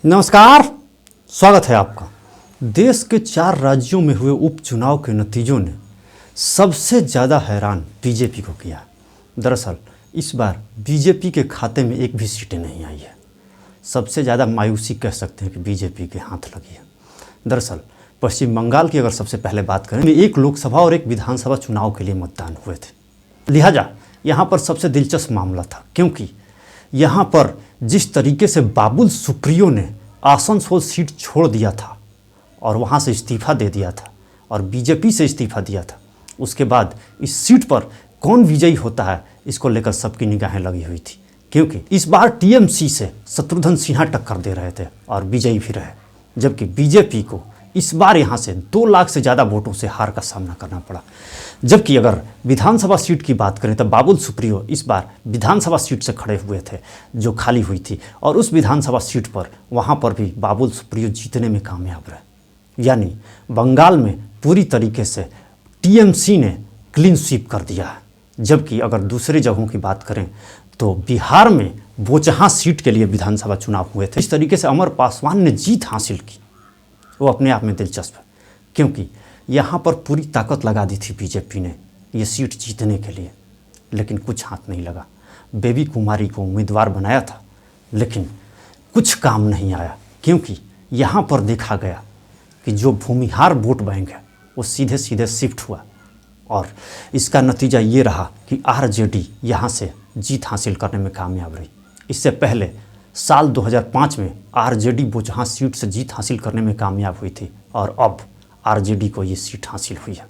नमस्कार, स्वागत है आपका। देश के 4 राज्यों में हुए उपचुनाव के नतीजों ने सबसे ज़्यादा हैरान बीजेपी को किया। दरअसल इस बार बीजेपी के खाते में एक भी सीटें नहीं आई है। सबसे ज़्यादा मायूसी कह सकते हैं कि बीजेपी के हाथ लगी है। दरअसल पश्चिम बंगाल की अगर सबसे पहले बात करें, एक लोकसभा और एक विधानसभा चुनाव के लिए मतदान हुए थे। लिहाजा यहाँ पर सबसे दिलचस्प मामला था, क्योंकि यहाँ पर जिस तरीके से बाबुल सुप्रियो ने आसनसोल सीट छोड़ दिया था और वहाँ से इस्तीफ़ा दे दिया था और बीजेपी से इस्तीफ़ा दिया था, उसके बाद इस सीट पर कौन विजयी होता है इसको लेकर सबकी निगाहें लगी हुई थी। क्योंकि इस बार टीएमसी से शत्रुघ्न सिन्हा टक्कर दे रहे थे और विजयी भी रहे, जबकि बीजेपी को इस बार यहाँ से 2 लाख से ज़्यादा वोटों से हार का सामना करना पड़ा। जबकि अगर विधानसभा सीट की बात करें तो बाबुल सुप्रियो इस बार विधानसभा सीट से खड़े हुए थे जो खाली हुई थी, और उस विधानसभा सीट पर वहाँ पर भी बाबुल सुप्रियो जीतने में कामयाब रहे। यानी बंगाल में पूरी तरीके से टीएमसी ने क्लीन स्वीप कर दिया है। जबकि अगर दूसरी जगहों की बात करें तो बिहार में बोचहां सीट के लिए विधानसभा चुनाव हुए थे। इस तरीके से अमर पासवान ने जीत हासिल की, वो अपने आप में दिलचस्प है, क्योंकि यहाँ पर पूरी ताकत लगा दी थी बीजेपी ने ये सीट जीतने के लिए, लेकिन कुछ हाथ नहीं लगा। बेबी कुमारी को उम्मीदवार बनाया था, लेकिन कुछ काम नहीं आया, क्योंकि यहाँ पर देखा गया कि जो भूमिहार वोट बैंक है वो सीधे सीधे शिफ्ट हुआ, और इसका नतीजा ये रहा कि आरजेडी यहाँ से जीत हासिल करने में कामयाब रही। इससे पहले साल 2005 में आरजेडी बोचहां सीट से जीत हासिल करने में कामयाब हुई थी, और अब आरजेडी को ये सीट हासिल हुई है।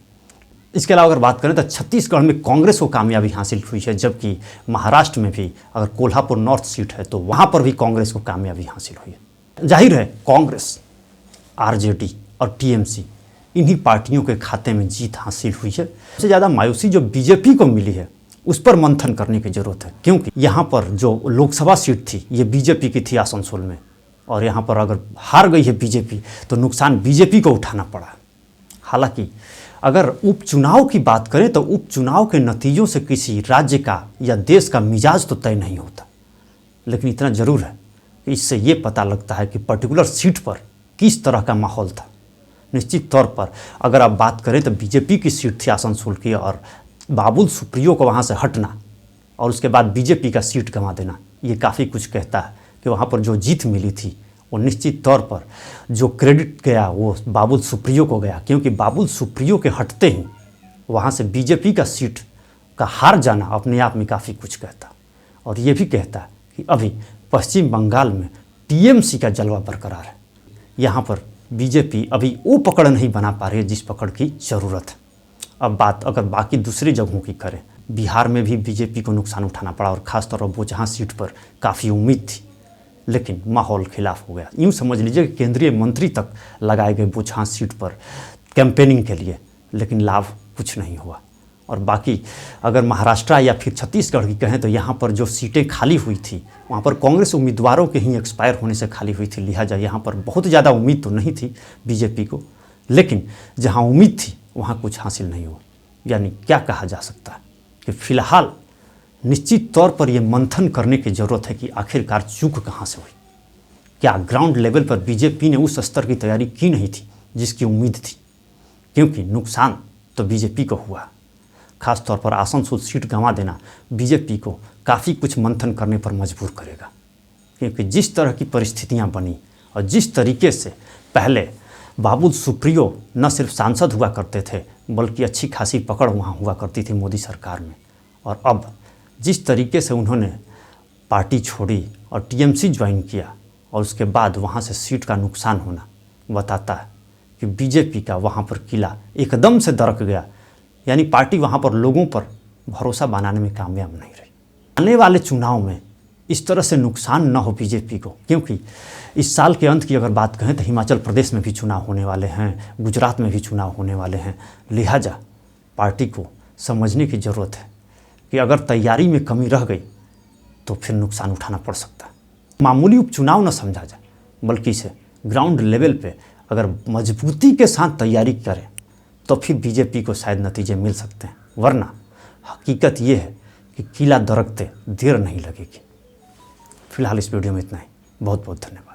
इसके अलावा अगर बात करें तो छत्तीसगढ़ में कांग्रेस को कामयाबी हासिल हुई है, जबकि महाराष्ट्र में भी अगर कोल्हापुर नॉर्थ सीट है तो वहाँ पर भी कांग्रेस को कामयाबी हासिल हुई है। जाहिर है कांग्रेस, आरजेडी और टीएमसी इन्हीं पार्टियों के खाते में जीत हासिल हुई है। सबसे ज़्यादा मायूसी जो बीजेपी को मिली है उस पर मंथन करने की ज़रूरत है, क्योंकि यहाँ पर जो लोकसभा सीट थी ये बीजेपी की थी आसनसोल में, और यहाँ पर अगर हार गई है बीजेपी तो नुकसान बीजेपी को उठाना पड़ा। हालांकि अगर उपचुनाव की बात करें तो उपचुनाव के नतीजों से किसी राज्य का या देश का मिजाज तो तय नहीं होता, लेकिन इतना ज़रूर है कि इससे ये पता लगता है कि पर्टिकुलर सीट पर किस तरह का माहौल था। निश्चित तौर पर अगर आप बात करें तो बीजेपी की सीट थी आसनसोल की, और बाबुल सुप्रियो को वहाँ से हटना और उसके बाद बीजेपी का सीट गंवा देना, ये काफ़ी कुछ कहता है कि वहाँ पर जो जीत मिली थी वो निश्चित तौर पर जो क्रेडिट गया वो बाबुल सुप्रियो को गया, क्योंकि बाबुल सुप्रियो के हटते ही वहाँ से बीजेपी का सीट का हार जाना अपने आप में काफ़ी कुछ कहता, और ये भी कहता है कि अभी पश्चिम बंगाल में टीएमसी का जलवा बरकरार है। यहाँ पर बीजेपी अभी वो पकड़ नहीं बना पा रही है जिस पकड़ की ज़रूरत है। अब बात अगर बाकी दूसरी जगहों की करें, बिहार में भी बीजेपी को नुकसान उठाना पड़ा, और ख़ासतौर पर बोचहां सीट पर काफ़ी उम्मीद थी, लेकिन माहौल खिलाफ हो गया। यूँ समझ लीजिए कि केंद्रीय मंत्री तक लगाए गए बोचहां सीट पर कैंपेनिंग के लिए, लेकिन लाभ कुछ नहीं हुआ। और बाकी अगर महाराष्ट्र या फिर छत्तीसगढ़ की कहें तो यहाँ पर जो सीटें खाली हुई थी वहाँ पर कांग्रेस उम्मीदवारों के ही एक्सपायर होने से खाली हुई थी। लिहाजा यहाँ पर बहुत ज़्यादा उम्मीद तो नहीं थी बीजेपी को, लेकिन जहाँ उम्मीद थी वहाँ कुछ हासिल नहीं हुआ। यानी क्या कहा जा सकता है कि फ़िलहाल निश्चित तौर पर यह मंथन करने की ज़रूरत है कि आखिरकार चूक कहाँ से हुई। क्या ग्राउंड लेवल पर बीजेपी ने उस स्तर की तैयारी की नहीं थी जिसकी उम्मीद थी, क्योंकि नुकसान तो बीजेपी को हुआ। खासतौर पर आसनसोल सीट गंवा देना बीजेपी को काफ़ी कुछ मंथन करने पर मजबूर करेगा, क्योंकि जिस तरह की परिस्थितियां बनी और जिस तरीके से पहले बाबुल सुप्रियो न सिर्फ सांसद हुआ करते थे बल्कि अच्छी खासी पकड़ वहाँ हुआ करती थी मोदी सरकार में, और अब जिस तरीके से उन्होंने पार्टी छोड़ी और टीएमसी ज्वाइन किया और उसके बाद वहाँ से सीट का नुकसान होना बताता है कि बीजेपी का वहाँ पर किला एकदम से दरक गया। यानी पार्टी वहाँ पर लोगों पर भरोसा बनाने में कामयाब नहीं रही। आने वाले चुनाव में इस तरह से नुकसान न हो बीजेपी को, क्योंकि इस साल के अंत की अगर बात कहें तो हिमाचल प्रदेश में भी चुनाव होने वाले हैं, गुजरात में भी चुनाव होने वाले हैं। लिहाजा पार्टी को समझने की ज़रूरत है कि अगर तैयारी में कमी रह गई तो फिर नुकसान उठाना पड़ सकता है। मामूली उपचुनाव न समझा जाए, बल्कि इसे ग्राउंड लेवल पे अगर मजबूती के साथ तैयारी करें तो फिर बीजेपी को शायद नतीजे मिल सकते हैं, वरना हकीकत ये है कि किला दरकते देर नहीं लगेगी। फिलहाल इस वीडियो में इतना ही। बहुत बहुत धन्यवाद।